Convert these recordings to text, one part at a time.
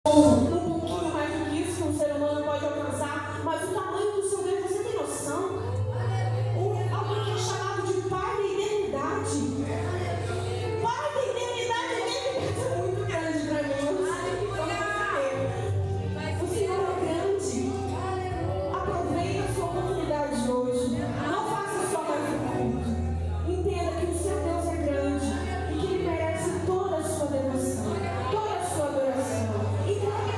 Um pouquinho mais do que isso que um ser humano pode alcançar, mas o tamanho do seu Deus, você tem noção? Alguém que é chamado de Pai da Eternidade. Pai da Eternidade, a eternidade é muito grande para mim. O Senhor é grande. Aproveite a sua oportunidade de hoje. Não faça só mais um culto. Entenda que o seu Deus é grande e que Ele merece toda a sua devoção, toda a sua adoração. Então,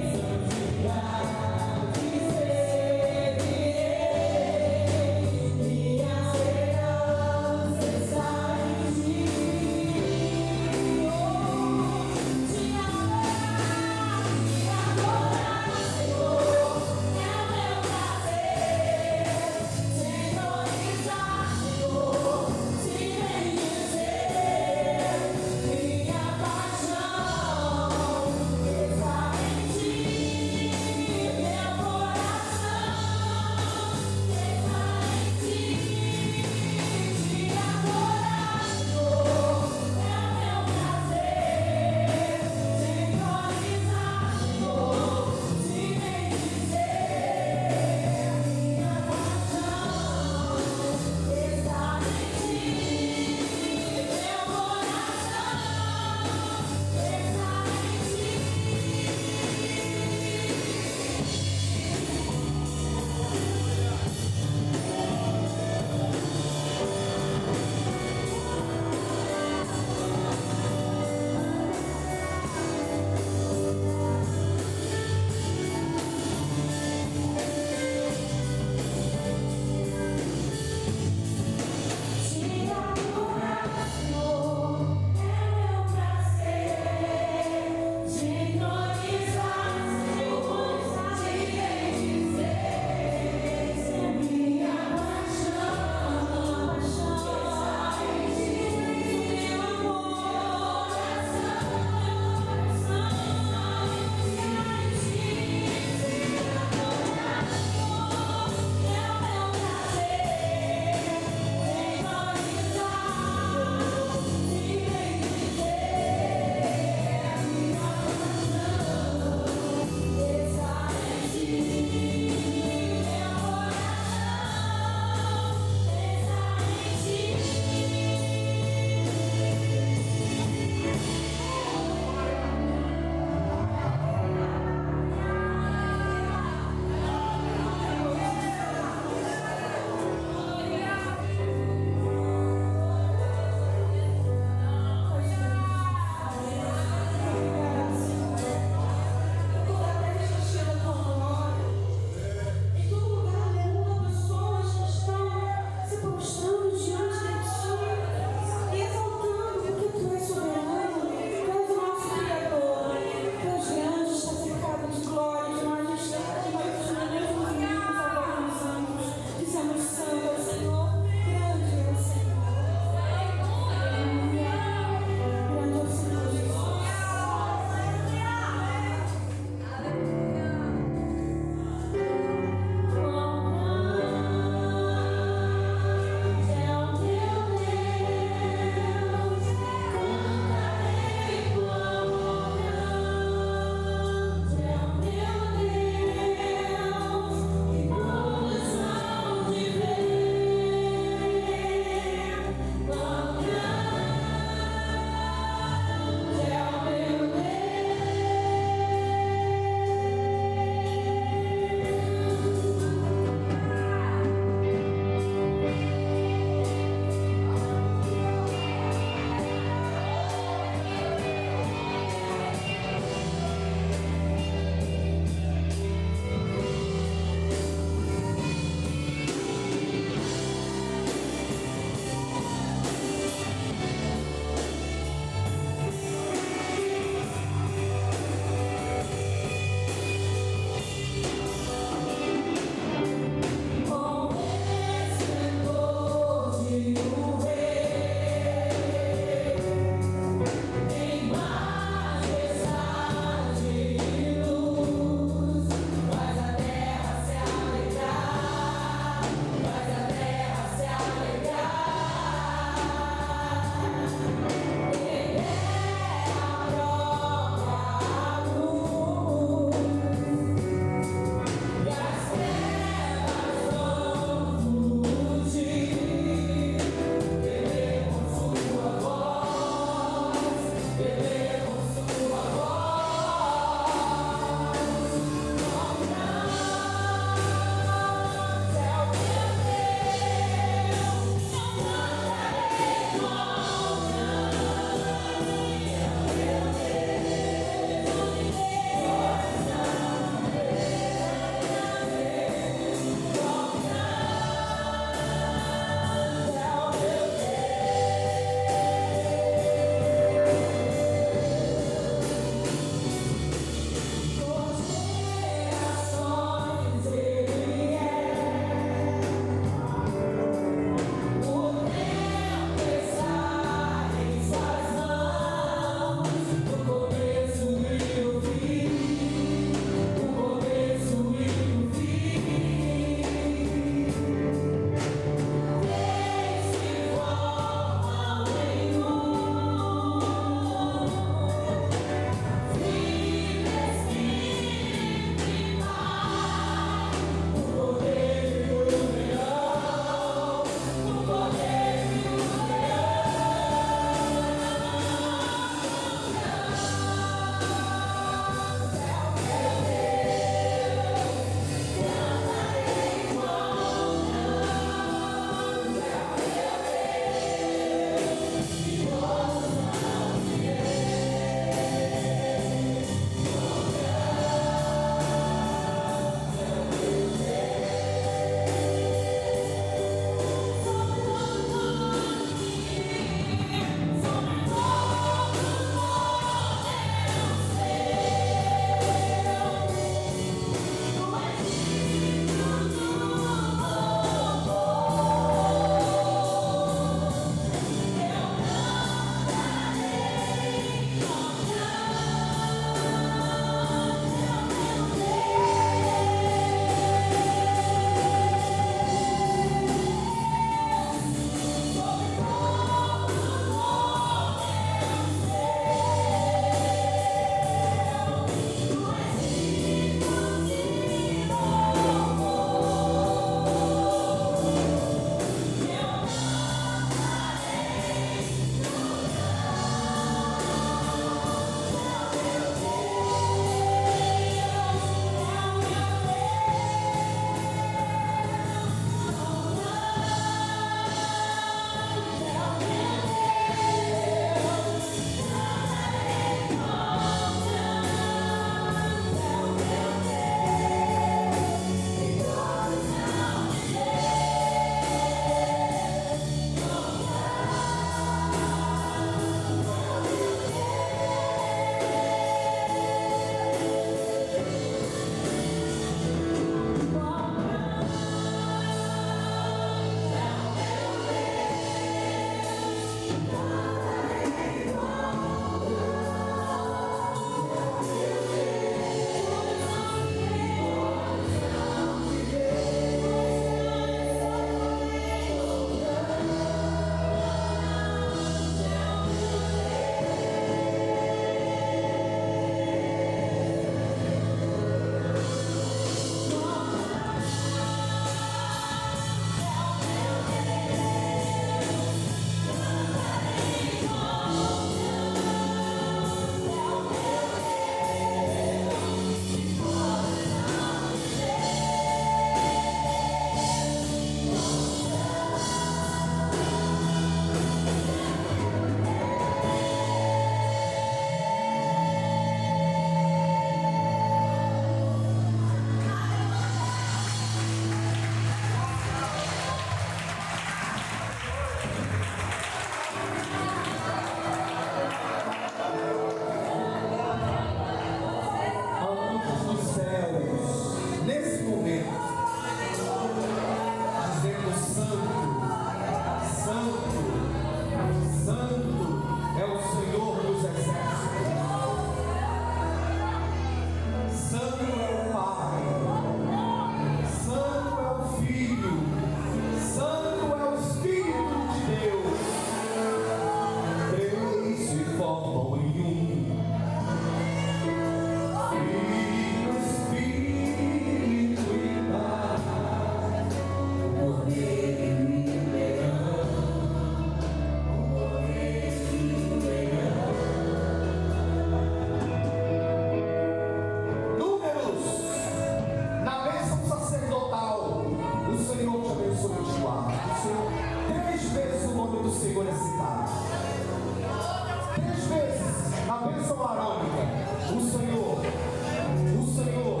adoração arônica. O Senhor, o Senhor,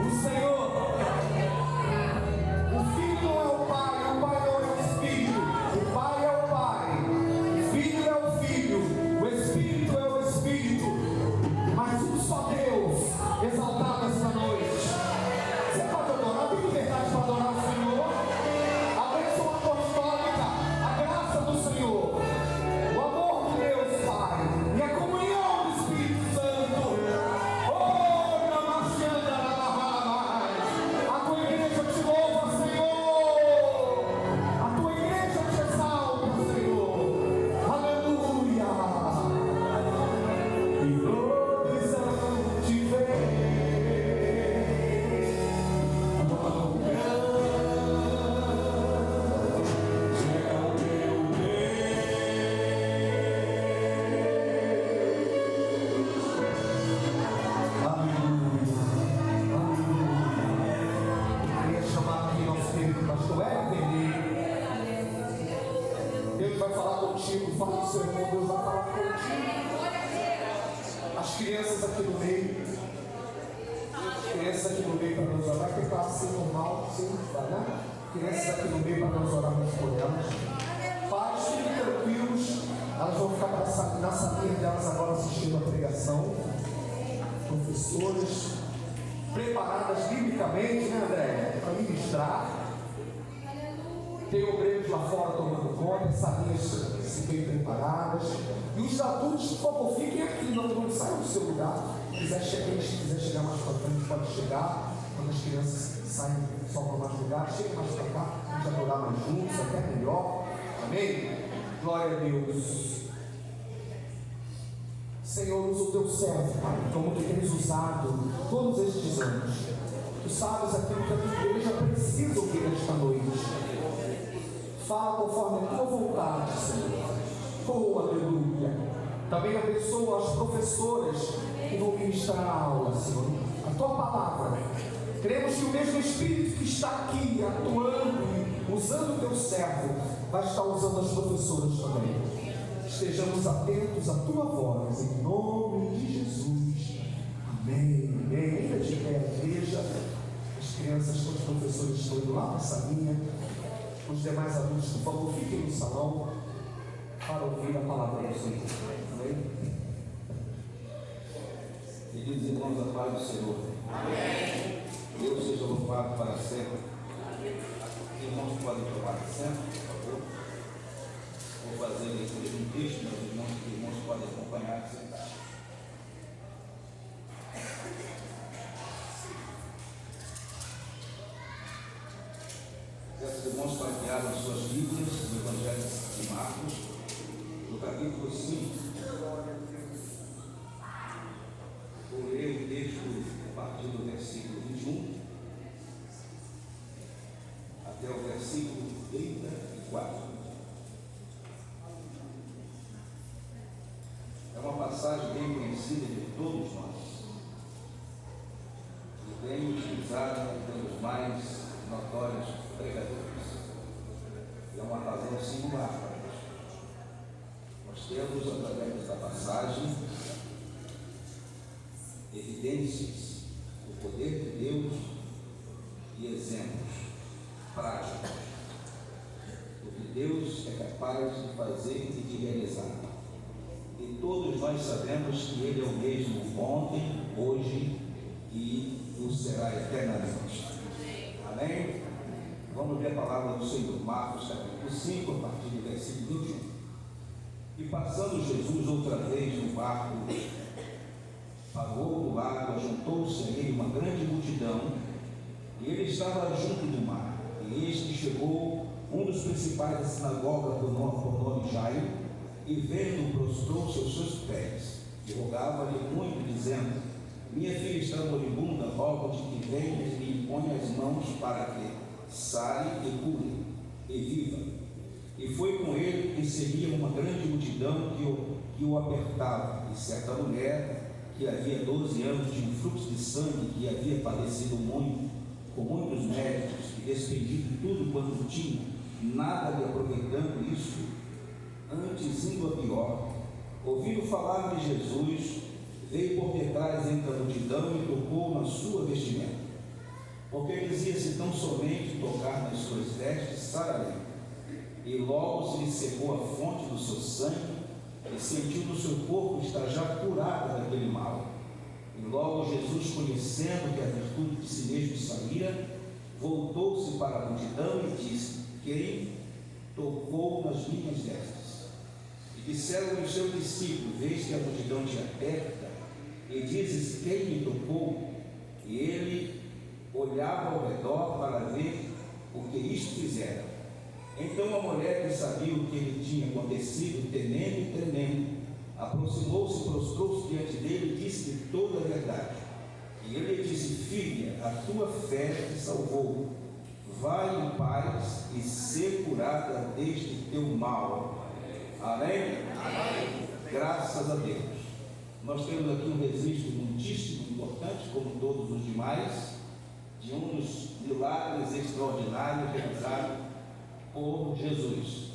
o Senhor. O Filho não é o Pai não é o Espírito. O Pai é o Pai, o Filho é o Filho, o Espírito é o Espírito. Mas um só Deus, exaltado esta noite. Você pode adorar, tem liberdade para adorar o Senhor. A bênção apostólica, a graça do Senhor, o amor de Deus Pai e a comunhão do Espírito Santo. Oh, Namastianda, a tua igreja te louva, Senhor. A tua igreja te exalta, Senhor. Aleluia. E todos hão te ver. Deus vai falar contigo, fala do seu irmão, Deus vai falar contigo. As crianças aqui no meio, para nós orar, que está assim normal, sim, né? Crianças aqui no meio para nós orarmos por elas. Pais, fiquem tranquilos, elas vão ficar na salinha delas agora assistindo a pregação. Professoras preparadas biblicamente, né, André? Para ministrar. Tem obreiros lá fora tomando conta, salinhas se bem preparadas. E os adultos, por favor, fiquem aqui, não saiam do seu lugar. Se quiser chegar mais para frente, pode chegar. Quando as crianças saem só para mais lugar, cheguem mais para cá, a gente adorar mais juntos, até melhor. Amém? Glória a Deus. Senhor, usa o teu servo, Pai, como tu tens usado todos estes anos. Tu sabes aquilo que a tua igreja precisa ouvir esta noite. Fala conforme a tua vontade, Senhor. Oh, aleluia. Também abençoa as professoras que vão ministrar a aula, Senhor. A tua palavra. Cremos que o mesmo Espírito que está aqui, atuando e usando o teu servo, vai estar usando as professoras também. Estejamos atentos à tua voz, em nome de Jesus. Amém. Amém. Ainda de pé a igreja. As crianças com os professores estão indo lá para a salinha. Os demais adultos, por favor, fiquem no salão para ouvir a palavra do Senhor. Amém? Queridos irmãos, a paz do Senhor. Amém. Deus seja louvado para sempre. Os irmãos podem tomar assento, por favor. Vou fazer a leitura de um texto, meus irmãos, que os irmãos podem acompanhar e sentar. Os irmãos partilharam suas Bíblias no Evangelho de Marcos, no capítulo 5. Vou ler o texto a partir do versículo 21 até o versículo 34. É uma passagem bem conhecida de todos nós e bem utilizada pelos mais notórios pregadores. É uma razão singular para nós. Nós temos, através desta passagem, evidências do poder de Deus e exemplos práticos do que Deus é capaz de fazer e de realizar. E todos nós sabemos que Ele é o mesmo ontem, hoje e o será eternamente. Amém? Vamos ver a palavra do Senhor, Marcos capítulo 5, a partir do versículo 21. E passando Jesus outra vez no barco para o outro lado, juntou-se a ele uma grande multidão, e ele estava junto do mar. E eis que chegou um dos principais da sinagoga, por nome Jairo, e vendo, prostrou-se aos seus pés, e rogava-lhe muito, dizendo: minha filha está moribunda, rogo-te que venhas e lhe ponha as mãos para que sare e cure, e viva. E foi com ele que seguia uma grande multidão que o apertava, e certa mulher que havia 12 anos de um fluxo de sangue, que havia padecido muito, com muitos médicos, e despendido tudo quanto tinha, nada lhe aproveitando isso, antes indo a pior, ouvindo falar de Jesus, veio por detrás entre a multidão e tocou na sua vestimenta, porque dizia-se tão somente tocar nas suas vestes, sararei. E logo se lhe secou a fonte do seu sangue, e sentiu no seu corpo estar já curada daquele mal. E logo Jesus, conhecendo que a virtude de si mesmo saíra, voltou-se para a multidão e disse: quem tocou nas minhas vestes? E disseram os seus discípulos: vês que a multidão te aperta, e dizes: quem me tocou? E ele olhava ao redor para ver o que isto fizera. Então a mulher, que sabia o que lhe tinha acontecido, temendo e tremendo, aproximou-se, prostrou-se diante dele e disse-lhe toda a verdade. E ele lhe disse: filha, a tua fé te salvou. Vai em paz e ser curada deste teu mal. Amém? Amém. Graças a Deus. Nós temos aqui um registro muitíssimo importante, como todos os demais, de um dos milagres extraordinários realizados por Jesus.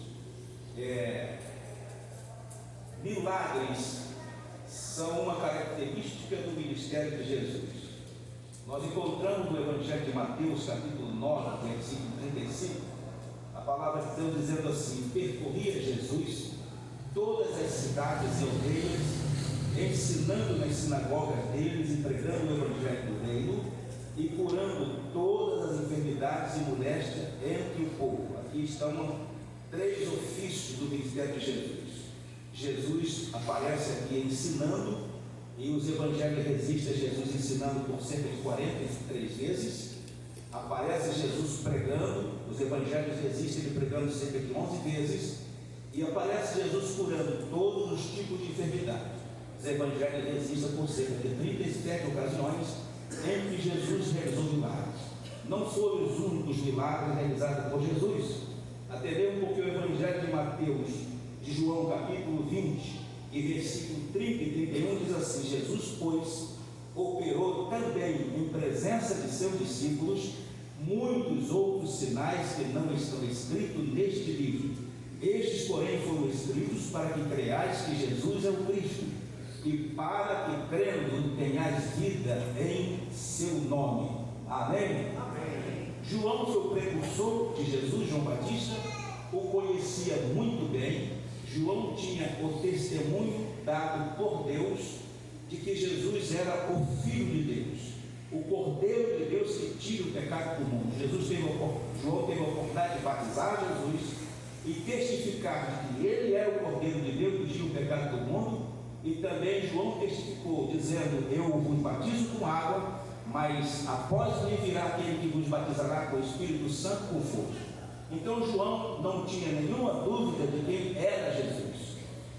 Milagres são uma característica do ministério de Jesus. Nós encontramos no Evangelho de Mateus, capítulo 9, versículo 35, a palavra de Deus dizendo assim: percorria Jesus todas as cidades e aldeias, ensinando nas sinagogas deles e pregando o Evangelho do reino e curando todas as enfermidades e moléstias entre o povo. Aqui estão 3 ofícios do ministério de Jesus. Jesus aparece aqui ensinando, e os evangelhos resistem a Jesus ensinando por cerca de 43 vezes. Aparece Jesus pregando, os evangelhos resistem ele pregando cerca de 11 vezes. E aparece Jesus curando todos os tipos de enfermidade. Os evangelhos resistem por cerca de 37 ocasiões em que Jesus realizou milagres. Não foram os únicos milagres realizados por Jesus, até mesmo porque o Evangelho de Mateus, de João capítulo 20 e versículo 30 e 31 diz assim: Jesus, pois, operou também em presença de seus discípulos muitos outros sinais que não estão escritos neste livro. Estes, porém, foram escritos para que creiais que Jesus é o Cristo, e para que, crendo, tenhais vida em seu nome. Amém? Amém. João foi o precursor de Jesus, João Batista, o conhecia muito bem. João tinha o testemunho dado por Deus de que Jesus era o Filho de Deus, o Cordeiro de Deus que tira o pecado do mundo. João teve a oportunidade de batizar Jesus e testificar que ele era o Cordeiro de Deus que tira o pecado do mundo. E também João testificou, dizendo: eu vos batizo com água, mas após me virá aquele que vos batizará com o Espírito Santo com fogo. Então João não tinha nenhuma dúvida de quem era Jesus.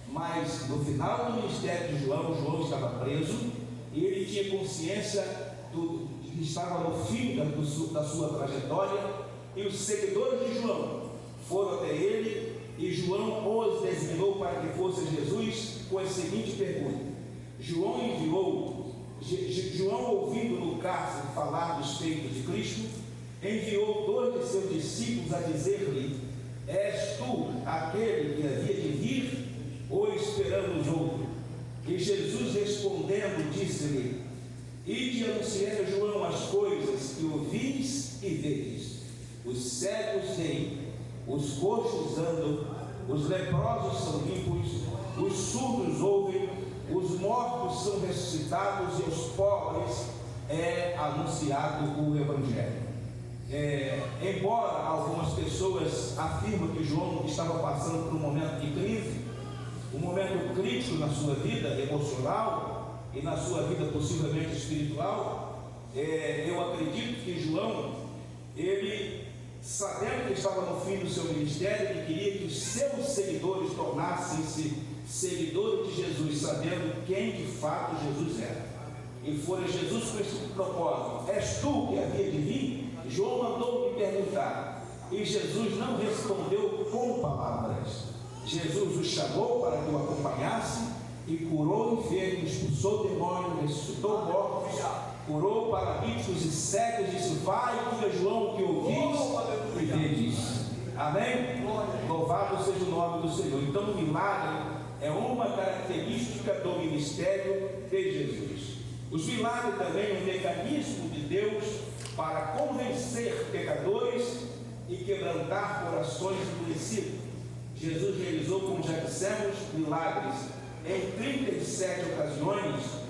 Mas no final do ministério de João, João estava preso e ele tinha consciência de que estava no fim da sua trajetória, e os seguidores de João foram até ele, e João os designou para que fosse Jesus com a seguinte pergunta. João, ouvindo no cárcere falar dos feitos de Cristo, enviou 2 de seus discípulos a dizer-lhe: és tu aquele que havia de vir, ou esperamos outro? E Jesus, respondendo, disse-lhe: ide anunciar a João as coisas que ouvis e vedes. Os cegos veem, os coxos andam, os leprosos são limpos, os surdos ouvem, os mortos são ressuscitados e os pobres é anunciado o Evangelho. Embora algumas pessoas afirmam que João estava passando por um momento de crise, um momento crítico na sua vida emocional e na sua vida possivelmente espiritual, eu acredito que João, ele, sabendo que estava no fim do seu ministério, ele queria que os seus seguidores tornassem-se seguidores de Jesus, sabendo quem de fato Jesus era. E foi Jesus com esse propósito: és tu que havia de vir? João mandou me perguntar, e Jesus não respondeu com palavras. Jesus o chamou para que o acompanhasse e curou enfermos, expulsou demônios, ressuscitou mortos, curou paralíticos e cegos, disse: vai, diga João que ouvis e vedes. Amém? Louvado seja o nome do Senhor. Então o milagre é uma característica do ministério de Jesus. Os milagres também é um mecanismo de Deus para convencer pecadores e quebrantar corações endurecidos. Jesus realizou, como já dissemos, milagres em 37 ocasiões,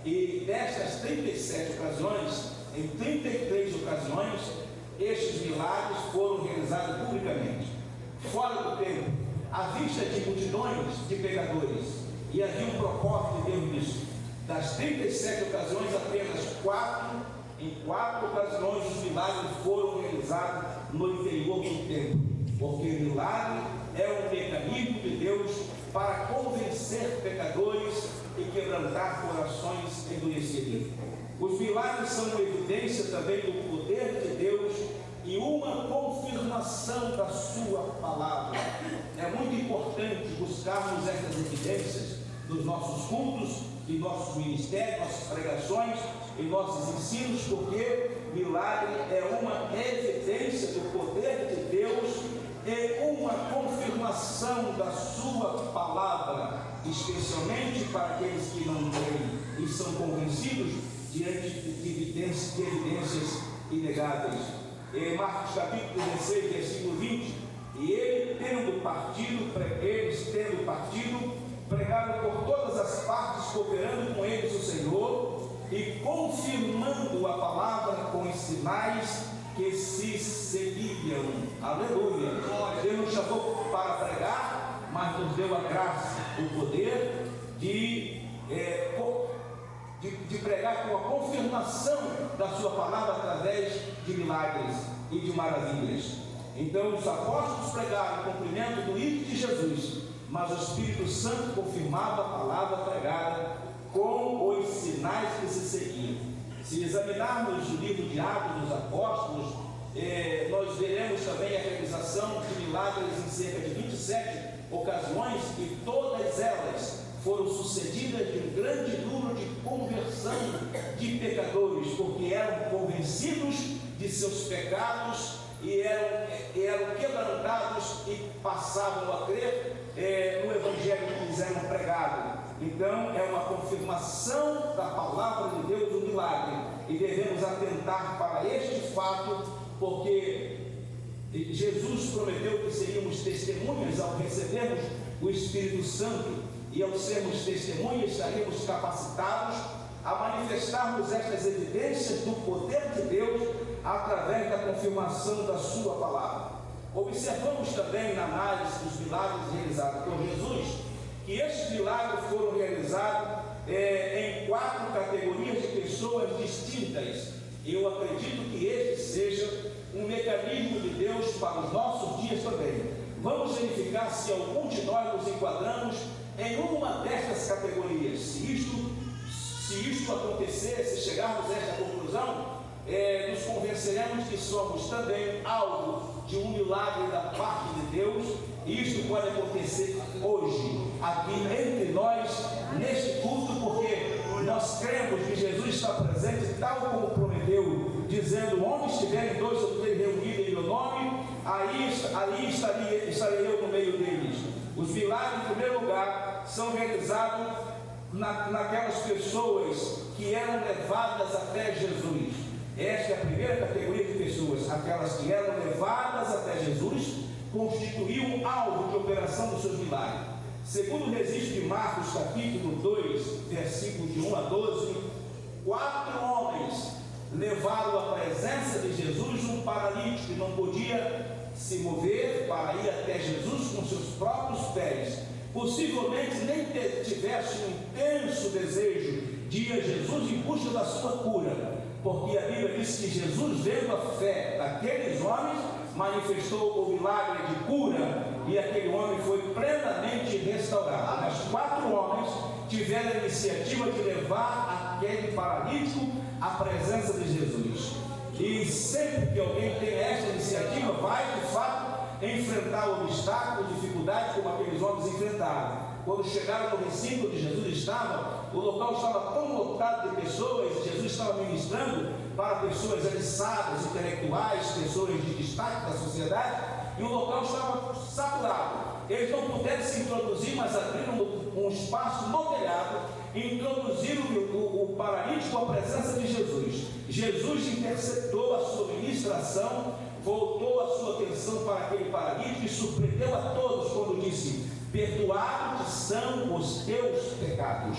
e destas 37 ocasiões, em 33 ocasiões, estes milagres foram realizados publicamente, fora do templo, à vista de multidões de pecadores, e havia um propósito de Deus nisso. Das 37 ocasiões, apenas em 4 ocasiões os milagres foram realizados no interior do templo, porque milagre é um mecanismo de Deus para convencer pecadores e quebrantar corações endurecidos. Os milagres são uma evidência também do poder de Deus e uma confirmação da sua palavra. É muito importante buscarmos essas evidências nos nossos cultos, em nossos ministérios, nossas pregações, em nossos ensinos, porque milagre é uma evidência do poder de Deus e uma confirmação da sua palavra, especialmente para aqueles que não creem e são convencidos diante de evidências inegáveis. Em Marcos capítulo 16, versículo 20, e eles tendo partido, pregaram por todas as partes, cooperando com eles o Senhor e confirmando a palavra com os sinais que se seguiam. Aleluia! Deus nos chamou para pregar, mas nos deu a graça, o poder de pregar com a confirmação da sua palavra através de milagres e de maravilhas. Então os apóstolos pregaram o cumprimento do ídolo de Jesus, mas o Espírito Santo confirmava a palavra pregada com os sinais que se seguiam. Se examinarmos o livro de Atos dos Apóstolos, nós veremos também a realização de milagres em cerca de 27 ocasiões, e todas elas foram sucedidas de um grande número de conversão de pecadores, porque eram convencidos de seus pecados e eram quebrantados e passavam a crer no Evangelho que lhes era pregado. Então é uma confirmação da palavra de Deus, um milagre, e devemos atentar para este fato, porque Jesus prometeu que seríamos testemunhas ao recebermos o Espírito Santo, e ao sermos testemunhas estaríamos capacitados a manifestarmos estas evidências do poder de Deus através da confirmação da sua palavra. Observamos também na análise dos milagres realizados por Jesus que estes milagres foram realizados em 4 categorias de pessoas distintas. Eu acredito que este seja um mecanismo de Deus para os nossos dias também. Vamos verificar se algum de nós nos enquadramos em uma destas categorias. Se isto acontecer, se chegarmos a esta conclusão, nos convenceremos que somos também alvo de um milagre da parte de Deus, e isto pode acontecer hoje, aqui entre nós, neste culto, porque nós cremos que Jesus está presente, tal como prometeu, dizendo: onde estiverem 2 ou 3 reunidos em meu nome, ali estarei eu no meio deles. Os milagres, em primeiro lugar, são realizados naquelas pessoas que eram levadas até Jesus. Esta é a primeira categoria de pessoas. Aquelas que eram levadas até Jesus constituíam alvo de operação dos seus milagres. Segundo o registro de Marcos capítulo 2, versículos de 1 a 12, 4 homens levaram à presença de Jesus um paralítico que não podia se mover para ir até Jesus com seus próprios pés. Possivelmente nem tivesse um intenso desejo de ir a Jesus em busca da sua cura, porque a Bíblia diz que Jesus, vendo a fé daqueles homens, manifestou o milagre de cura, e aquele homem foi plenamente restaurado. Mas 4 homens tiveram a iniciativa de levar aquele paralítico à presença de Jesus. E sempre que alguém tem esta iniciativa, vai de fato enfrentar obstáculos, dificuldades, como aqueles homens enfrentaram. Quando chegaram no recinto onde Jesus estava, o local estava tão lotado de pessoas, e Jesus estava ministrando para pessoas aliçadas, intelectuais, pessoas de destaque da sociedade, e o local estava saturado. eles não puderam se introduzir, mas abriram um espaço no telhado e introduziram o paralítico à presença de Jesus. Jesus interceptou a sua ministração, voltou a sua atenção para aquele paralítico e surpreendeu a todos quando disse: perdoados são os teus pecados.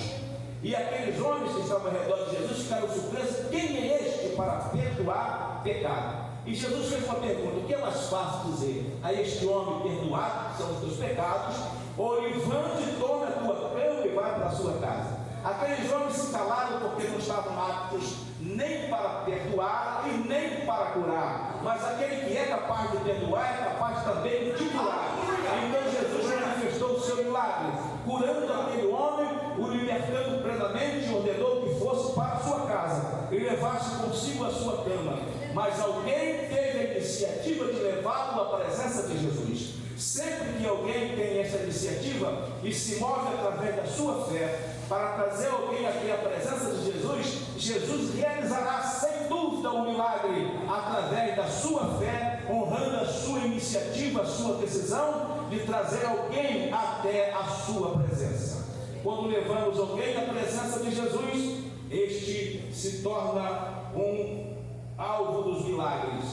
E aqueles homens que estavam ao redor de Jesus ficaram surpresos: quem é este para perdoar pecado? E Jesus fez uma pergunta: o que é mais fácil dizer a este homem perdoado, que são os teus pecados, ou levante, tome a tua cama e vai para a sua casa? Aqueles homens se calaram porque não estavam aptos nem para perdoar e nem para curar, mas aquele que é capaz de perdoar é capaz também de curar. Então Jesus manifestou o seu milagre, curando aquele homem, o libertando plenamente, e ordenou que fosse para a sua casa e levasse consigo a sua cama. Mas alguém teve a iniciativa de levá-lo à presença de Jesus. Sempre que alguém tem essa iniciativa e se move através da sua fé para trazer alguém aqui à presença de Jesus, Jesus realizará sem dúvida um milagre através da sua fé, honrando a sua iniciativa, a sua decisão de trazer alguém até a sua presença. Quando levamos alguém à presença de Jesus, este se torna um alvo dos milagres.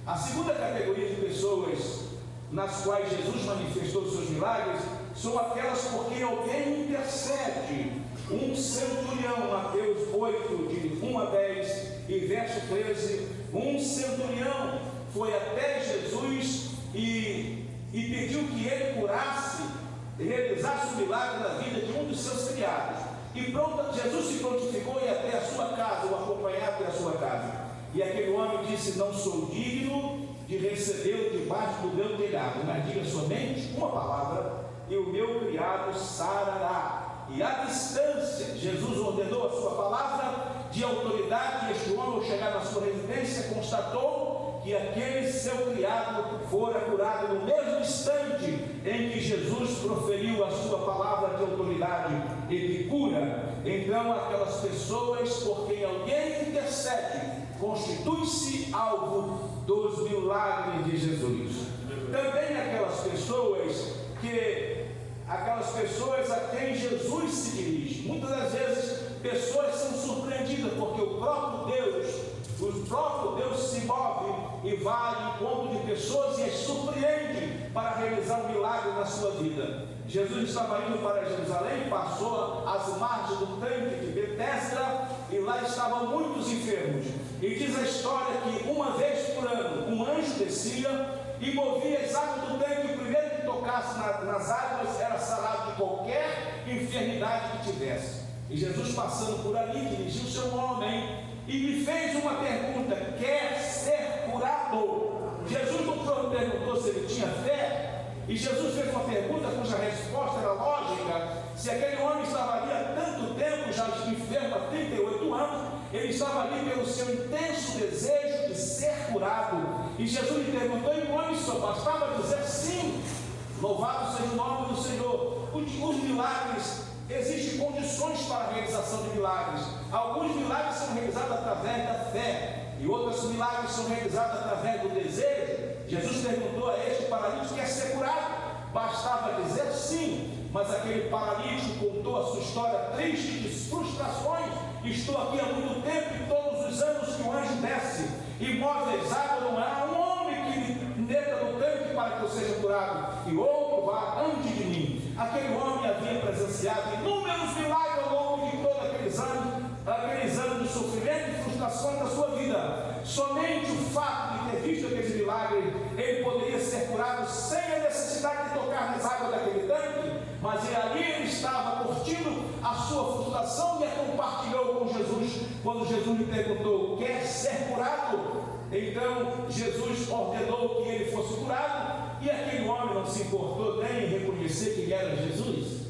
A segunda categoria de pessoas nas quais Jesus manifestou seus milagres são aquelas por quem alguém intercede. Um centurião, Mateus 8, de 1 a 10 e verso 13, um centurião foi até Jesus e pediu que ele curasse, realizasse o milagre na vida de um dos seus criados. E pronto, Jesus se prontificou e até a sua casa, o acompanhar até a sua casa. E aquele homem disse: não sou digno de recebê-lo debaixo do meu telhado, mas diga somente uma palavra e o meu criado sarará. E à distância, Jesus ordenou a sua palavra de autoridade, e este homem, ao chegar na sua residência, constatou que aquele seu criado fora curado no mesmo instante em que Jesus proferiu a sua palavra de autoridade e de cura. Então, aquelas pessoas por quem alguém intercede constitui-se alvo dos milagres de Jesus. Também aquelas pessoas a quem Jesus se dirige. Muitas das vezes pessoas são surpreendidas porque o próprio Deus se move e vai ao encontro de pessoas e as surpreende para realizar um milagre na sua vida. Jesus estava indo para Jerusalém, passou às margens do tanque de Betesda e lá estavam muitos enfermos. E diz a história que uma vez por ano um anjo descia e movia as águas do tanque. O primeiro que tocasse nas águas era sarado de qualquer enfermidade que tivesse. E Jesus, passando por ali, dirigiu-se a um homem e lhe fez uma pergunta: quer ser curado? Jesus não perguntou se ele tinha fé. E Jesus fez uma pergunta cuja resposta era lógica. Se aquele homem estava ali há tanto tempo, já enfermo há 38 anos, ele estava ali pelo seu intenso desejo de ser curado. E Jesus lhe perguntou, e o homem só bastava dizer sim. Louvado seja o nome do Senhor. Os milagres, existem condições para a realização de milagres. Alguns milagres são realizados através da fé, e outros milagres são realizados através do desejo. Jesus perguntou a este paralítico: quer ser curado? Bastava dizer sim. Mas aquele paralítico contou a sua história triste de frustrações. Estou aqui há muito tempo e todos os anos que o anjo desce e move as águas, não há um homem que me meta no tanque para que eu seja curado, e outro vá antes de mim. Aquele homem havia presenciado inúmeros milagres ao longo de todos aqueles anos de sofrimento e frustração da sua vida. Somente o fato de ter visto aquele milagre, ele poderia ser curado sem a necessidade de tocar nas águas daquele tanque. Mas ali ele estava curtindo a sua frustração e a compartilhou com Jesus. Quando Jesus lhe perguntou: quer ser curado? Então Jesus ordenou que ele fosse curado, e aquele homem não se importou nem em reconhecer que ele era Jesus.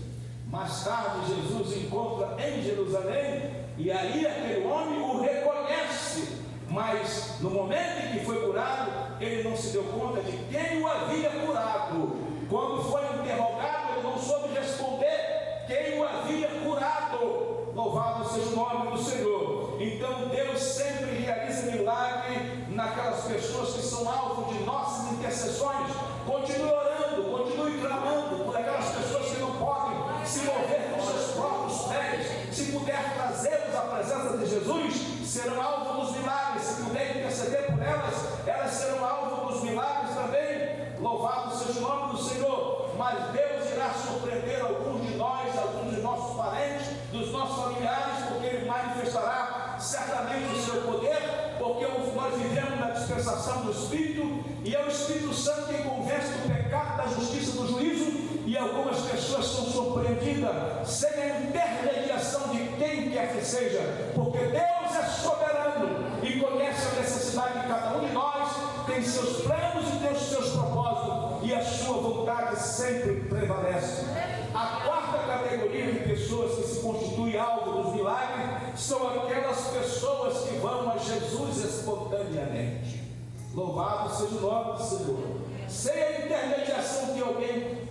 Mais tarde Jesus encontra em Jerusalém, e aí aquele homem o reconhece, mas no momento em que foi curado, ele não se deu conta de quem o havia curado. Quando foi interrogado, ele não soube responder quem o havia curado. Louvado seja o nome do Senhor. Então Deus sempre realiza milagre naquelas pessoas que são alvo de nossas intercessões. Continue orando, continue clamando, pessoas à presença de Jesus serão alvo dos milagres. Se puder interceder por elas, elas serão alvo dos milagres também. Louvado seja o nome do Senhor. Mas Deus irá surpreender alguns de nós, alguns de nossos parentes, dos nossos familiares, porque Ele manifestará certamente o seu poder, porque nós vivemos na dispensação do Espírito, e é o Espírito Santo quem convence do pecado, da justiça, do juízo, e algumas pessoas são surpreendidas sem a intermediação de quem quer que seja, porque Deus é soberano e conhece a necessidade de cada um de nós, tem seus planos e tem os seus propósitos, e a sua vontade sempre prevalece. A quarta categoria de pessoas que se constituem alvo dos milagres são aquelas pessoas que vão a Jesus espontaneamente. Louvado seja o nome do Senhor, sem a intermediação de alguém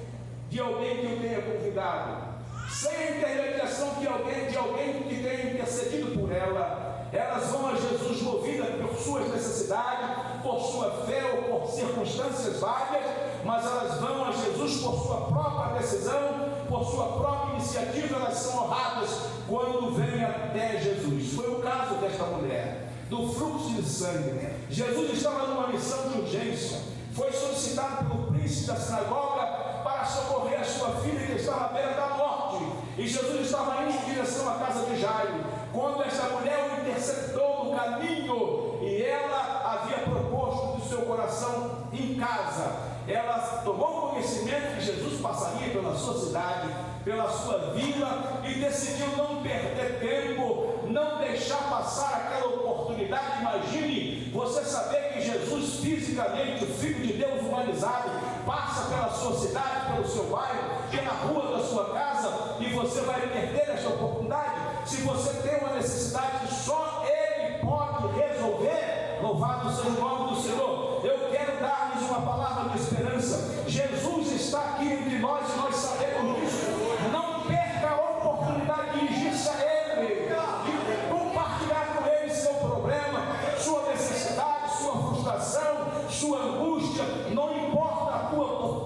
que eu tenha convidado, sem a intermediação de alguém que tenha intercedido por ela. Elas vão a Jesus movidas por suas necessidades, por sua fé ou por circunstâncias várias, mas elas vão a Jesus por sua própria decisão, por sua própria iniciativa. Elas são honradas quando vêm até Jesus. Foi o caso desta mulher, do fluxo de sangue. Jesus estava numa missão de urgência, foi solicitado pelo príncipe da sinagoga para socorrer a sua filha que estava à beira da morte, e Jesus estava indo em direção à casa de Jairo, quando esta mulher o interceptou no caminho, e ela havia proposto do seu coração em casa. Ela tomou conhecimento que Jesus passaria pela sua cidade, pela sua vila, e decidiu não perder tempo, não deixar passar aquela oportunidade. Imagine você saber que Jesus fisicamente, o Filho de Deus humanizado, passa pela sua cidade, pelo seu bairro, pela rua da sua casa, e você vai perder esta oportunidade. Se você tem uma necessidade que só Ele pode resolver, louvado seja o nome do Senhor. Eu quero dar-lhes uma palavra de esperança. Jesus está aqui entre nós e nós sabemos disso. Não perca a oportunidade de dirigir-se a Ele e compartilhar com Ele seu problema, sua necessidade, sua frustração, sua angústia. Não importa a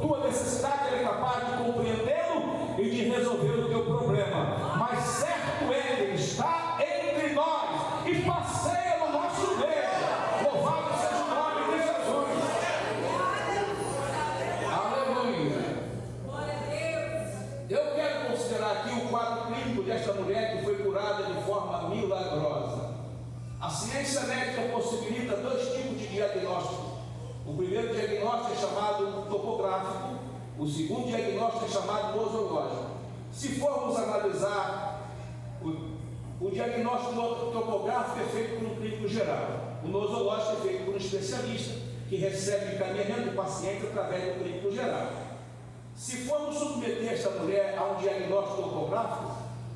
tua necessidade, Ele é capaz de compreendê-lo e de resolver o teu problema. Mas certo Ele está entre nós e passeia no nosso meio. Louvado seja o nome de Jesus. Aleluia. Eu quero considerar aqui o quadro clínico desta mulher que foi curada de forma milagrosa. A ciência médica possibilita dois tipos de diagnóstico. O primeiro diagnóstico é chamado topográfico, o segundo diagnóstico é chamado nosológico. Se formos analisar o diagnóstico topográfico é feito por um clínico geral, o nosológico é feito por um especialista que recebe encaminhamento do paciente através do clínico geral. Se formos submeter esta mulher a um diagnóstico topográfico,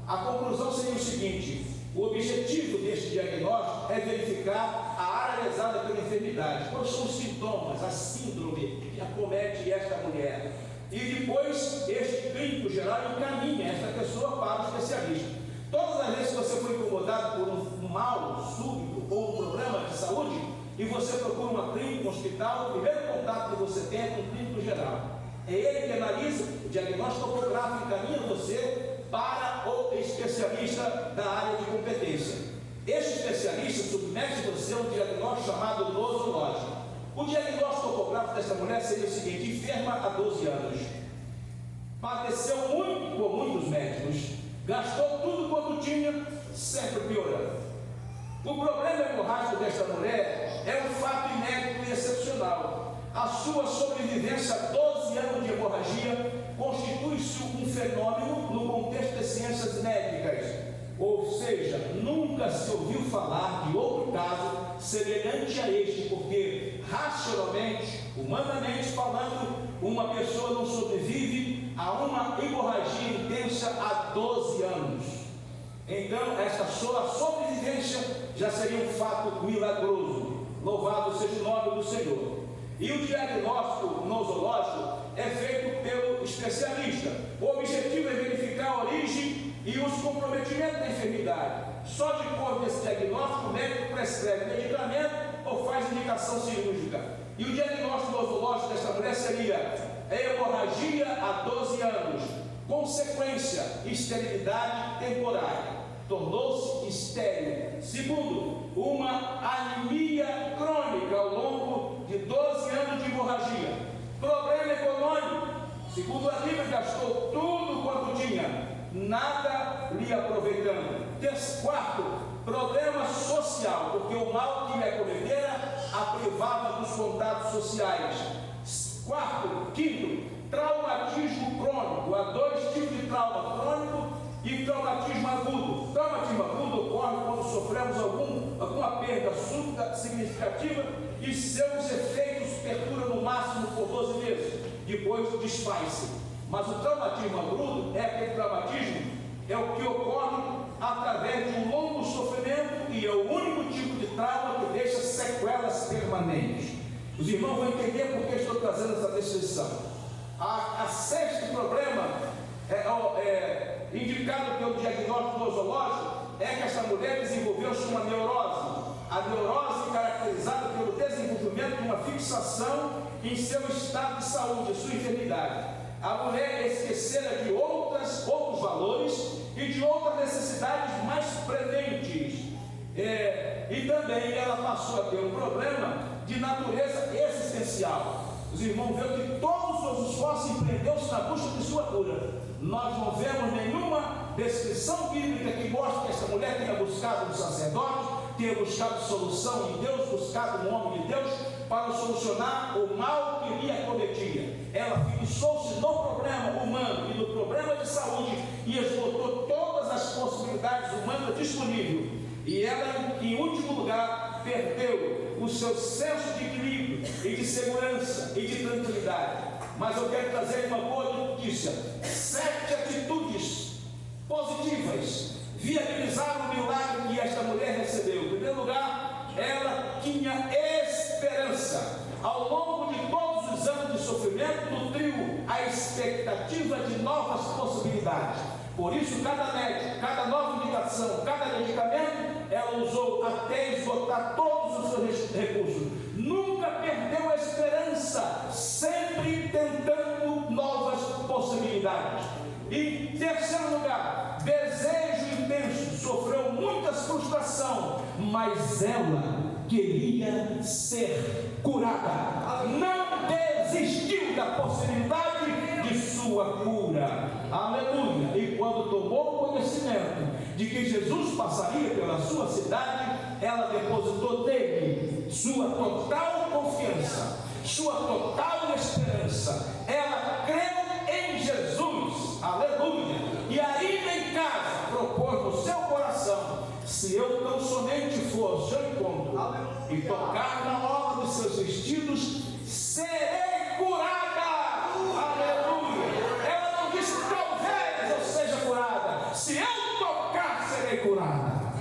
a conclusão seria o seguinte: o objetivo deste diagnóstico é verificar a área lesada pela enfermidade, quais são os sintomas, a síndrome que acomete esta mulher, e depois este clínico geral encaminha esta pessoa para o especialista. Todas as vezes que você foi incomodado por um mal súbito ou um problema de saúde e você procura uma clínica, um hospital, o primeiro contato que você tem é com o clínico geral. É ele que analisa o diagnóstico topográfico, encaminha você para o especialista da área de competência. Este especialista submete você a um diagnóstico chamado nosológico. O diagnóstico topográfico desta mulher seria o seguinte: enferma há 12 anos, padeceu muito por muitos médicos, gastou tudo quanto tinha, sempre piorando. O problema hemorrágico desta mulher é um fato inédito e excepcional. A sua sobrevivência a 12 anos de hemorragia constitui-se um fenômeno no contexto das ciências médicas, ou seja, nunca se ouviu falar de outro caso semelhante a este, porque racionalmente, humanamente falando, uma pessoa não sobrevive a uma hemorragia intensa há 12 anos. Então, esta sua sobrevivência já seria um fato milagroso. Louvado seja o nome do Senhor. E o diagnóstico nosológico é feito pelo especialista. O objetivo é verificar a origem e os comprometimentos da enfermidade. Só depois desse diagnóstico, o médico prescreve medicamento ou faz indicação cirúrgica. E o diagnóstico nosológico desta mulher seria hemorragia há 12 anos, consequência, esterilidade temporária. tornou-se estéril. Segundo, uma anemia crônica ao longo de 12 anos de hemorragia. Problema econômico. Segundo a Bíblia, gastou tudo quanto tinha, nada lhe aproveitando. Quarto, problema social, porque o mal que lhe acometera a privava dos contatos sociais. Quinto, traumatismo crônico. Há dois tipos de trauma: crônico e traumatismo agudo. Traumatismo agudo ocorre quando sofremos alguma perda súbita significativa e seus efeitos perduram no máximo por 12 meses, depois desfaz-se. Mas o traumatismo agudo é aquele traumatismo, é o que ocorre através de um longo sofrimento e é o único tipo de trauma que deixa sequelas permanentes. Os irmãos vão entender por que estou trazendo essa descrição. A sexto problema, indicado pelo diagnóstico nosológico, é que esta mulher desenvolveu-se uma neurose. A neurose caracterizada pelo desenvolvimento de uma fixação em seu estado de saúde, sua enfermidade. A mulher esquecera de outros valores e de outras necessidades mais prementes. E também ela passou a ter um problema de natureza existencial. Os irmãos viram que todos os seus esforços empreendeu-se na busca de sua cura. Nós não vemos nenhuma descrição bíblica que mostre que essa mulher tenha buscado um sacerdote, tenha buscado solução em Deus, buscado um homem de Deus para solucionar o mal que lhe acometia. Ela fixou-se no problema humano e no problema de saúde e esgotou todas as possibilidades humanas disponíveis. E ela, em último lugar, perdeu o seu senso de equilíbrio e de segurança e de tranquilidade. Mas eu quero trazer uma boa notícia: 7 atitudes positivas viabilizaram o milagre que esta mulher recebeu. Em primeiro lugar, ela tinha esperança. Ao longo de todos os anos de sofrimento, nutriu a expectativa de novas possibilidades. Por isso, cada médico, cada nova indicação, cada medicamento, ela usou até esgotar todos os seus recursos. Nunca perdeu a esperança, sempre tentando novas possibilidades. Em terceiro lugar, desejo intenso, sofreu muita frustração, mas ela queria ser curada. Não desistiu da possibilidade de sua cura. Aleluia! E quando tomou conhecimento de que Jesus passaria pela sua cidade, ela depositou nele sua total confiança, sua total esperança. Ela creu em Jesus. Aleluia! E ainda em casa propôs no seu coração: se eu tão somente for ao seu encontro e tocar na orla dos seus vestidos, serei curada. Aleluia! Ela não disse talvez eu seja curada. Se eu tocar, serei curada.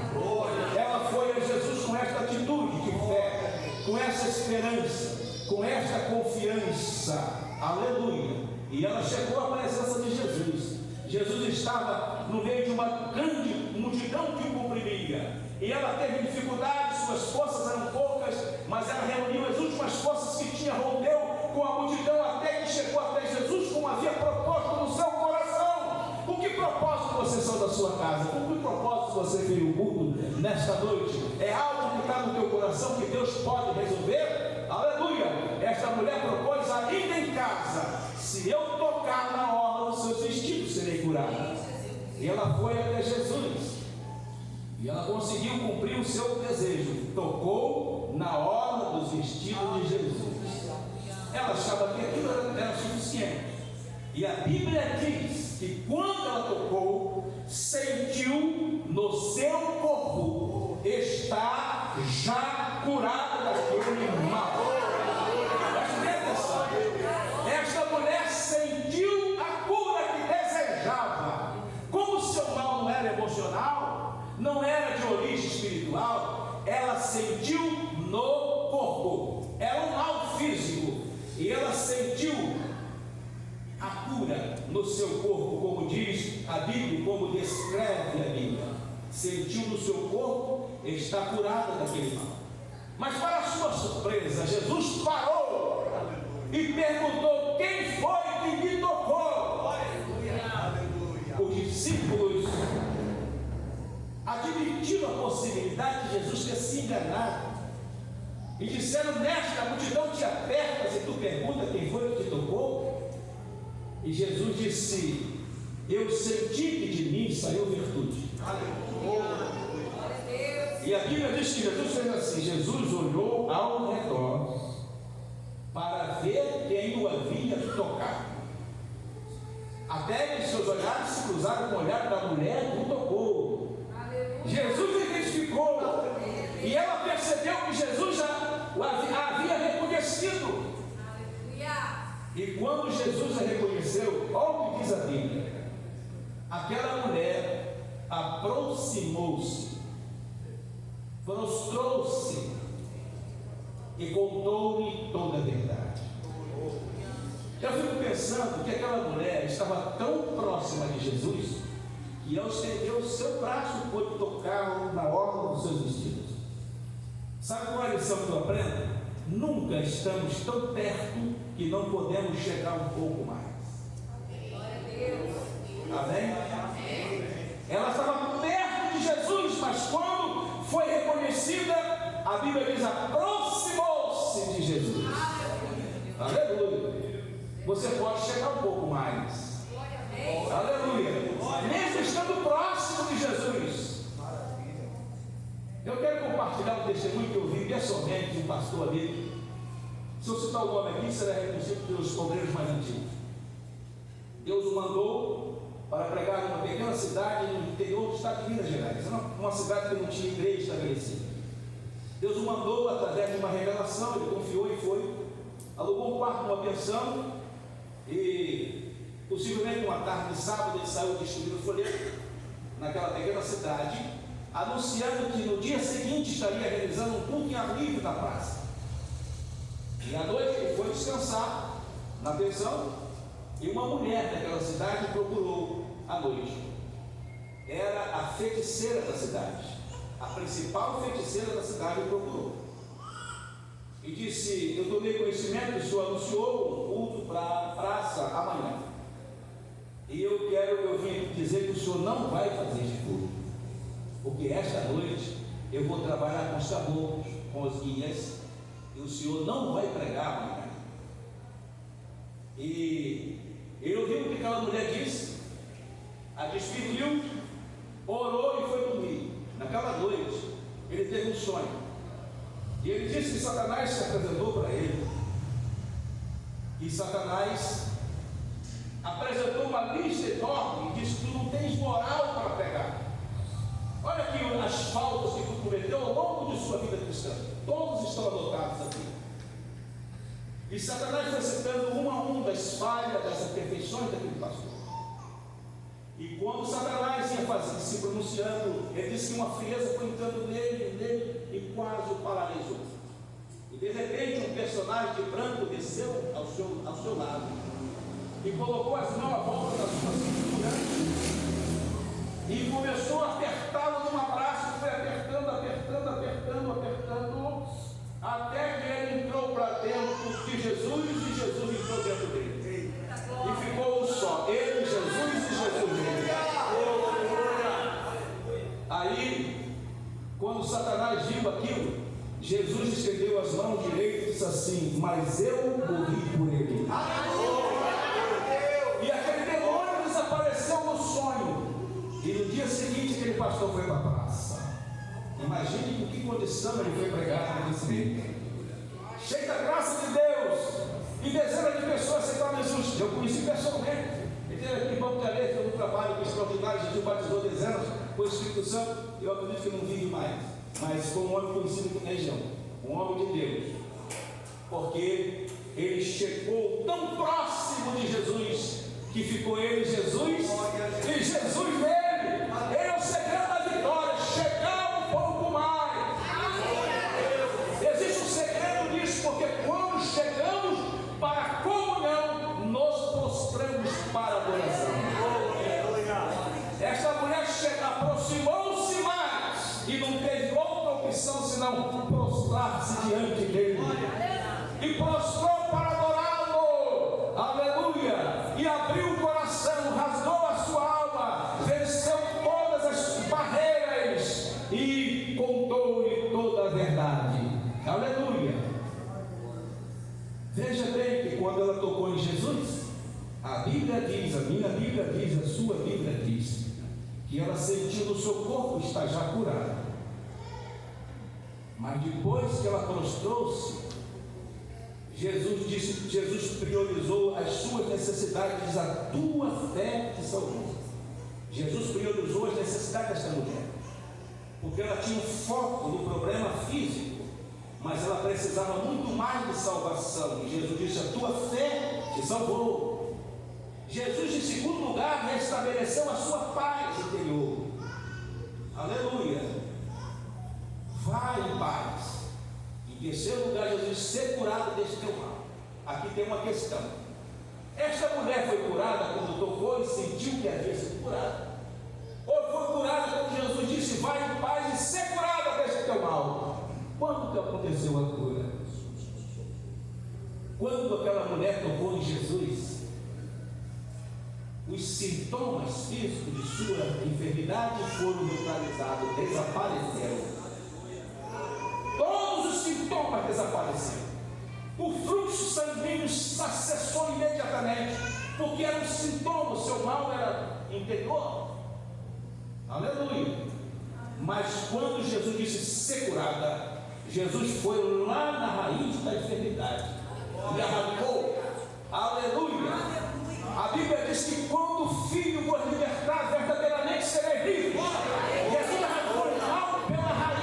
Ela foi a Jesus com esta atitude de fé, com essa esperança, com esta confiança. Aleluia! E ela chegou à presença de Jesus. Jesus estava no meio de uma grande multidão que o comprimia. E ela teve dificuldades, suas forças eram poucas, mas ela reuniu as últimas forças que tinha, rompeu com a multidão até que chegou até Jesus, como havia proposto no seu coração. Com que propósito você saiu da sua casa? Com que propósito você veio ao culto nesta noite? É algo que está no teu coração que Deus pode resolver? Aleluia! Esta mulher propôs ainda em casa: se eu tocar na orla dos seus vestidos, serei curada. E ela foi até Jesus. E ela conseguiu cumprir o seu desejo. Tocou na orla dos vestidos de Jesus. Ela achava que aquilo era suficiente. E a Bíblia diz que quando ela tocou, sentiu no seu corpo estar já curada daquele mal. Esta mulher sentiu a cura que desejava. Como o seu mal não era emocional, não era de origem espiritual, ela sentiu no corpo. Era um mal físico. E ela sentiu a cura no seu corpo, como diz a Bíblia, como descreve a Bíblia. Sentiu no seu corpo, está curada daquele mal. Mas para sua surpresa, Jesus parou e perguntou: quem foi que me tocou? Os discípulos admitiram a possibilidade de Jesus ter se enganado. E disseram: mestre, a multidão te aperta e tu pergunta quem foi que te tocou. E Jesus disse: eu senti que de mim saiu virtude. E a Bíblia diz que Jesus fez assim: Jesus olhou ao redor para ver quem o havia tocado. Até que seus olhares se cruzaram com o olhar da mulher que o tocou. Jesus identificou, e ela percebeu que Jesus já a havia reconhecido. E quando Jesus a reconheceu, olha o que diz a Bíblia: aquela mulher aproximou-se, prostrou-se e contou-lhe toda a verdade. Eu fico pensando que aquela mulher estava tão próxima de Jesus que ao estender o seu braço pôde tocá-lo na orla dos seus vestidos. Sabe qual é a lição que eu aprendo? Nunca estamos tão perto que não podemos chegar um pouco mais. Amém? Ela estava perto de Jesus, mas quando foi reconhecida, a Bíblia diz: aproximou-se de Jesus. Aleluia. Você pode chegar um pouco mais. Aleluia. Mesmo estando próximo de Jesus. Eu quero compartilhar um testemunho que eu vi pessoalmente de um pastor amigo. Se eu citar o nome aqui, será reconhecido pelos obreiros mais antigos. Deus o mandou para pregar numa pequena cidade no interior do estado de Minas Gerais, uma cidade que não tinha igreja estabelecida. Deus o mandou através de uma revelação, ele confiou e foi, alugou um quarto numa pensão, e possivelmente uma tarde de sábado ele saiu distribuindo folheto naquela pequena cidade, anunciando que no dia seguinte estaria realizando um culto em ar livre na praça. E à noite ele foi descansar na pensão, e uma mulher daquela cidade procurou à noite. Era a feiticeira da cidade, a principal feiticeira da cidade, procurou e disse: eu tomei conhecimento que o senhor anunciou um culto para a praça amanhã, e eu vim dizer que o senhor não vai fazer esse culto, porque esta noite eu vou trabalhar com os caboclos, com os guias, e o senhor não vai pregar amanhã. E ele ouviu o que aquela mulher disse, a despediu, orou e foi dormir. Naquela noite ele teve um sonho, e ele disse que Satanás se apresentou para ele, e Satanás apresentou uma lista enorme e disse: tu não tens moral para pegar. Olha aqui as faltas que tu cometeu ao longo de sua vida cristã, todos estão anotados aqui. E Satanás foi citando um a um das falhas, das imperfeições daquele pastor. E quando Satanás ia se pronunciando, ele disse que uma frieza foi entrando nele e quase o paralisou. E de repente um personagem de branco desceu ao seu lado e colocou as mãos à volta da sua cintura e começou a apertá-lo num abraço, foi apertando, até que ele entrou para dentro de Jesus e Jesus entrou dentro dele. E ficou um só, ele, Jesus e Jesus dele. Aí, quando Satanás viu aquilo, Jesus estendeu as mãos direitas e disse assim: mas eu morri por ele. E aquele demônio desapareceu no sonho. E no dia seguinte aquele pastor foi para a praça. Imagine com que condição ele foi pregar nesse dia. Cheio da graça de Deus, e dezenas de pessoas aceitaram Jesus. Eu conheci pessoalmente. Ele teve aqui em Banco de Areia, fez um trabalho extraordinário. Jesus batizou dezenas com o Espírito Santo. Eu acredito que não vive mais, mas foi um homem conhecido aqui na região, um homem de Deus, porque ele chegou tão próximo de Jesus que ficou ele, Jesus e Jesus nele. Ele é o segredo da vitória, chegar um pouco mais. Existe um segredo nisso, porque quando chegamos para a comunhão, nos prostramos para a adoração. Esta mulher aproximou-se mais e não teve outra opção senão prostrar-se diante dele. E prostrou para adorá-lo. Aleluia! E abriu o coração, rasgou a sua alma, venceu todas as barreiras e contou-lhe toda a verdade. Aleluia! Veja bem que quando ela tocou em Jesus, a Bíblia diz, a minha Bíblia diz, a sua Bíblia diz, que ela sentiu no seu corpo estar já curada. Mas depois que ela prostrou-se, Jesus priorizou as suas necessidades, diz, a tua fé te salvou. Jesus priorizou as necessidades desta mulher, porque ela tinha um foco no problema físico, mas ela precisava muito mais de salvação. E Jesus disse, a tua fé te salvou. Jesus, em segundo lugar, restabeleceu a sua paz interior. Aleluia! Vai em paz. Em terceiro lugar, Jesus disse, ser curado deste teu mal. Aqui tem uma questão. Esta mulher foi curada quando tocou e sentiu que havia sido curada? Ou foi curada quando Jesus disse, vai em paz e ser curada deste teu mal? Quando que aconteceu a cura? Quando aquela mulher tocou em Jesus, os sintomas físicos de sua enfermidade foram neutralizados, desapareceram. Todos os sintomas desapareceram. O fluxo sanguíneo cessou imediatamente, porque era um sintoma, o seu mal era interior. Aleluia! Mas quando Jesus disse ser curada, Jesus foi lá na raiz da enfermidade e arrancou. Aleluia! A Bíblia diz que quando o Filho vos libertar, verdadeiramente sereis livres. Jesus arrancou o mal pela raiz.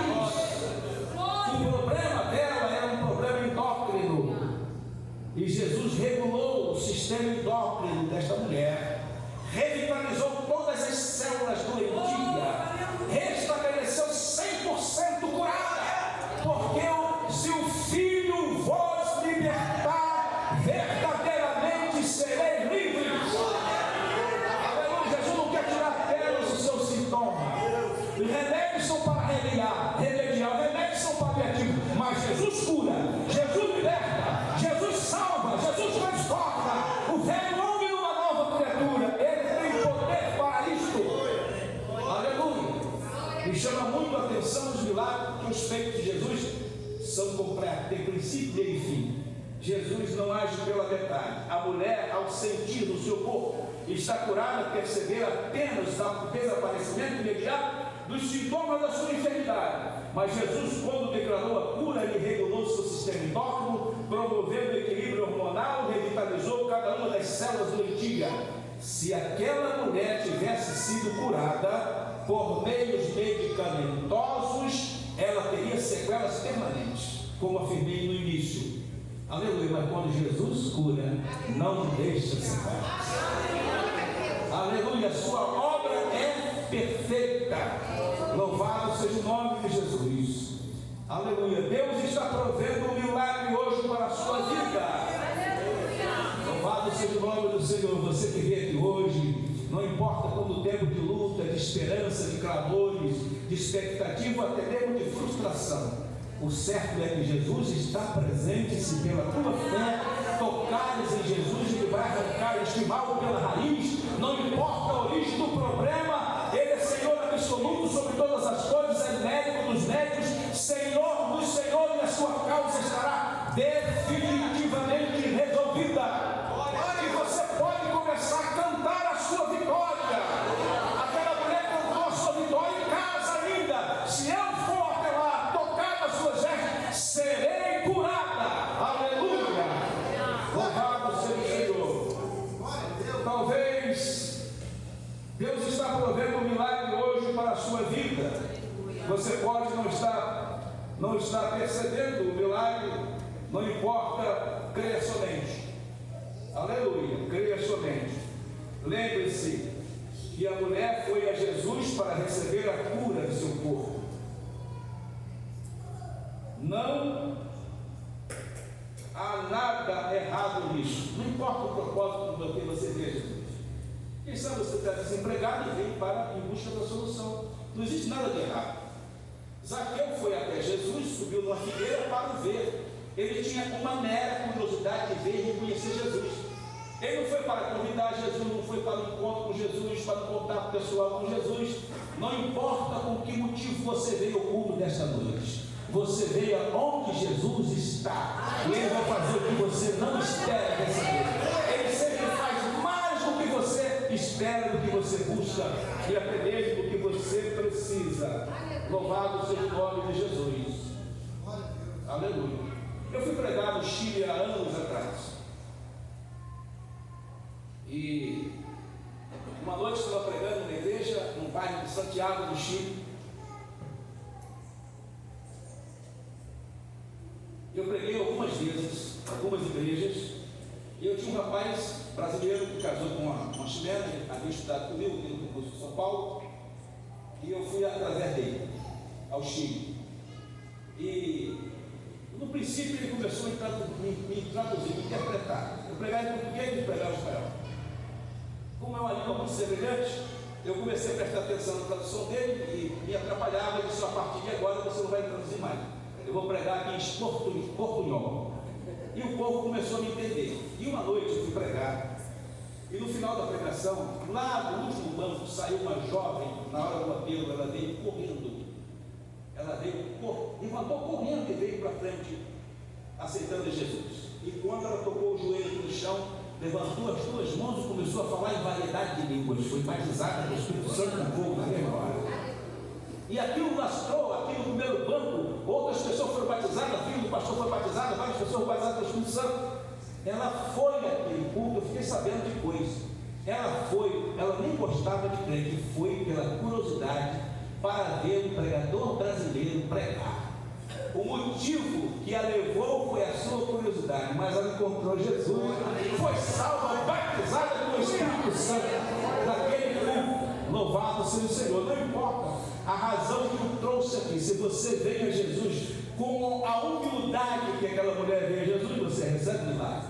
O problema dela era um problema endócrino, e Jesus regulou o sistema endócrino desta mulher, revitalizou todas as células doentias, restabeleceu 100% curada, porque se o Filho vos libertar, verdadeiramente sereis livres. Aleluia! Jesus não quer tirar pelos dos seus sintomas. Os remédios são para remediar, os remédios são paliativos, mas Jesus cura, Jesus liberta, Jesus salva, Jesus transforma. O velho homem numa nova criatura, ele tem poder para isto. Aleluia! Me chama muito a atenção os milagres, que os feitos de Jesus são completos, tem princípio, meio e fim. Jesus não age pela metade. A mulher, ao sentir no seu corpo está curada, perceber apenas o desaparecimento imediato dos sintomas da sua enfermidade. Mas Jesus, quando declarou a cura, ele regulou o seu sistema endócrino, promovendo o equilíbrio hormonal, revitalizou cada uma das células doentias. Se aquela mulher tivesse sido curada por meios medicamentosos, ela teria sequelas permanentes, como afirmei no início. Aleluia! Mas quando Jesus cura, não deixa sequelas. Aleluia! Sua obra é perfeita. Louvado seja o nome de Jesus. Aleluia! Deus está provendo um milagre hoje para a sua vida. Louvado seja o nome do Senhor. Você que veio aqui hoje, não importa quando o tempo de luta, de esperança, de clamores, de expectativa, até mesmo de frustração, o certo é que Jesus está presente. Se pela tua fé tocares em Jesus, Ele vai arrancar este mal pela raiz. Não importa a origem do problema, Ele é Senhor absoluto sobre todas as coisas, é médico dos médicos, Senhor dos senhores, e a sua causa estará definitivamente resolvida. E você pode começar a cantar a sua vitória. Aquela mulher cantou a sua vitória em casa ainda. Se eu for até lá, tocar nas suas vestes, serei curada. Aleluia! Louvado seja o Senhor. Talvez Deus está provendo um milagre hoje para a sua vida. Você pode não estar percebendo o milagre, não importa, creia somente. Aleluia, creia somente. Lembre-se que a mulher foi a Jesus para receber a cura de seu corpo. Não há nada errado nisso. Não importa o propósito do que você veja Jesus. Quem sabe você está desempregado e vem em busca da solução. Não existe nada de errado. Zaqueu foi até Jesus, subiu numa figueira para o ver. Ele tinha uma mera curiosidade de ver e reconhecer Jesus. Ele não foi para convidar Jesus, não foi para o encontro com Jesus, para o contato pessoal com Jesus. Não importa com que motivo você veio ao culto desta noite, você veio onde Jesus está, e Ele vai fazer o que você não espera receber. Ele sempre faz mais do que você espera, do que você busca, e até mesmo do que você precisa. Louvado seja o nome de Jesus. Aleluia. Eu fui pregar no Chile há anos atrás, e uma noite eu estava pregando numa igreja, num bairro de Santiago do Chile. Eu preguei algumas vezes, algumas igrejas, e eu tinha um rapaz brasileiro que casou com uma chilena, que havia estudado comigo aqui no curso de São Paulo, e eu fui através dele ao Chile. E no princípio ele começou a me traduzir, me interpretar. Eu pregava em português e ele pregava em espanhol. Como é uma língua muito semelhante, eu comecei a prestar atenção na tradução dele e me atrapalhava. Ele disse: a partir de agora você não vai traduzir mais, eu vou pregar aqui em portunhol. E o povo começou a me entender. E uma noite eu fui pregar, e no final da pregação, lá do último banco, saiu uma jovem. Na hora do apelo, ela veio correndo. Ela levantou correndo e veio para frente, aceitando Jesus. E quando ela tocou o joelho no chão, levantou as duas mãos e começou a falar em variedade de línguas. Foi batizada pelo Espírito Santo com fogo na mesma hora. E aquilo lastrou, aqui no primeiro banco, outras pessoas foram batizadas, a filha do pastor foi batizada, várias pessoas foram batizadas pelo Espírito Santo. Ela foi naquele culto, eu fiquei sabendo depois. Ela nem gostava de crer, que foi pela curiosidade para ver um pregador brasileiro pregar. O motivo que a levou foi a sua curiosidade, mas ela encontrou Jesus, foi salva, batizada pelo Espírito Santo daquele culto. Louvado seja o Senhor. Não importa a razão que o trouxe aqui, se você veio a Jesus com a humildade que aquela mulher veio a Jesus, você recebe o milagre.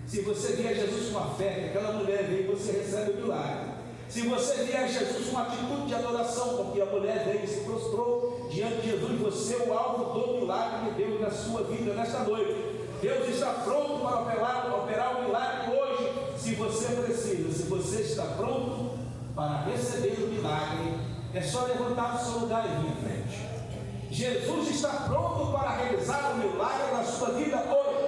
Se você vier a Jesus com a fé que aquela mulher veio, você recebe o milagre. Se você vier a Jesus com a atitude de adoração, porque a mulher veio e se prostrou diante de Jesus, você é o alvo do milagre de Deus na sua vida nesta noite. Deus está pronto para operar o milagre hoje, se você precisa. Se você está pronto para receber o milagre, é só levantar do seu lugar e vir em frente. Jesus está pronto para realizar o milagre na sua vida hoje,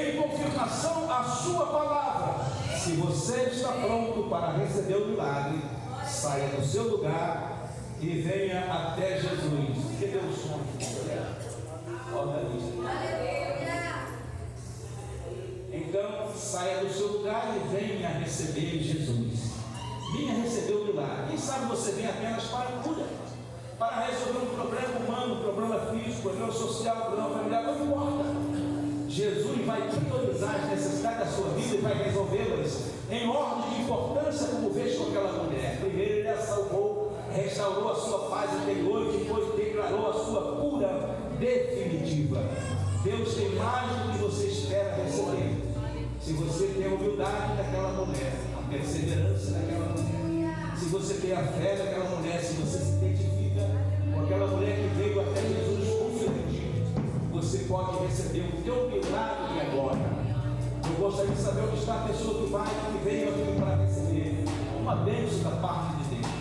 em confirmação à sua palavra. Se você está pronto para receber o milagre, saia do seu lugar e venha até Jesus. Que Deus organiza. Então, saia do seu lugar e venha receber Jesus. Venha receber o milagre. Quem sabe você vem apenas para a cura, para resolver um problema humano, um problema físico, um problema social, um problema familiar, não importa. Jesus vai priorizar as necessidades da sua vida e vai resolvê-las em ordem de importância, como fez com aquela mulher. Primeiro ele a salvou, restaurou a sua paz interior e depois declarou a sua cura definitiva. Deus tem mais do que você espera receber. Se você tem a humildade daquela mulher, a perseverança daquela mulher, se você tem a fé daquela mulher, se você se identifica com aquela mulher que veio até Jesus confiante, você pode receber o teu milagre agora. Eu gostaria de saber onde está a pessoa que veio aqui para receber uma bênção da parte de Deus.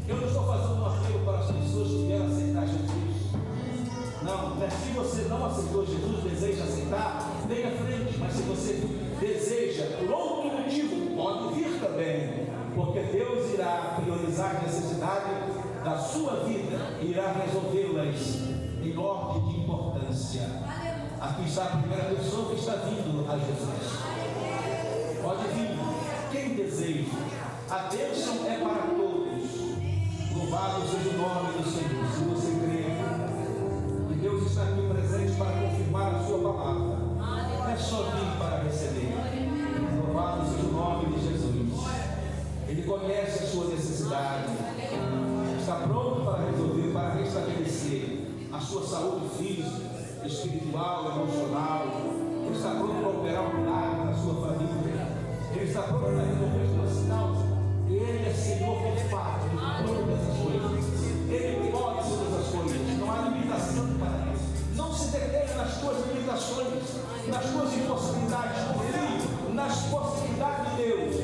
Eu não estou fazendo um apelo para as pessoas que querem aceitar Jesus. Não, se você não aceitou Jesus, deseja aceitar, venha à frente. Mas se você deseja, por outro motivo, pode vir também, porque Deus irá priorizar a necessidade da sua vida e irá resolvê-las em ordem de importância. Aqui está a primeira pessoa que está vindo a Jesus. Pode vir, quem deseja. A bênção é para todos. Louvado seja o nome do Senhor. Se você crê que Deus está aqui presente para confirmar a sua palavra, é só vir para receber. Louvado seja o nome de Jesus. Ele conhece a sua necessidade, está pronto para resolver, para restabelecer a sua saúde física, espiritual, emocional. Ele está pronto para operar um milagre na sua família. Ele está pronto para resolver as suas causas. Ele é Senhor de fato de todas as coisas. Ele pode todas as coisas. Não há limitação para isso. Não se detenha nas tuas limitações, nas tuas impossibilidades. Confie nas possibilidades de Deus.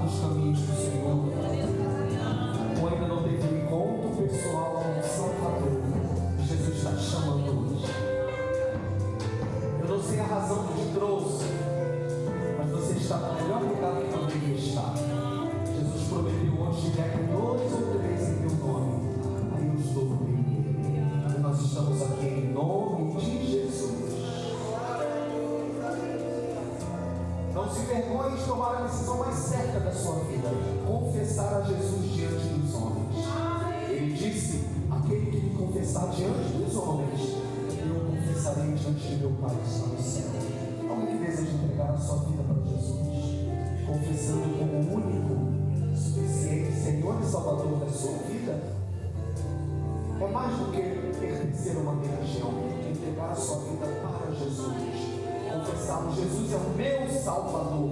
nos caminhos do Senhor, ou ainda não teve um encontro pessoal com o Salvador, Jesus está te chamando hoje. Eu não sei a razão que te trouxe, mas você está no melhor lugar que poderia estar. Jesus prometeu: onde estiver 2 ou 3 em meu nome, aí eu estou no meio. E nós estamos aqui em nome de Jesus. Não se vergonhe de tomar a decisão mais certa da sua vida: confessar a Jesus diante dos homens. Ele disse: aquele que me confessar diante dos homens, eu confessarei diante de meu Pai que está no céu. Alguém que deseja entregar a sua vida para Jesus, confessando como o único, suficiente Senhor e Salvador da sua vida, é mais do que pertencer a uma religião, entregar a sua vida para Jesus. Confessarmos: Jesus é o meu Salvador,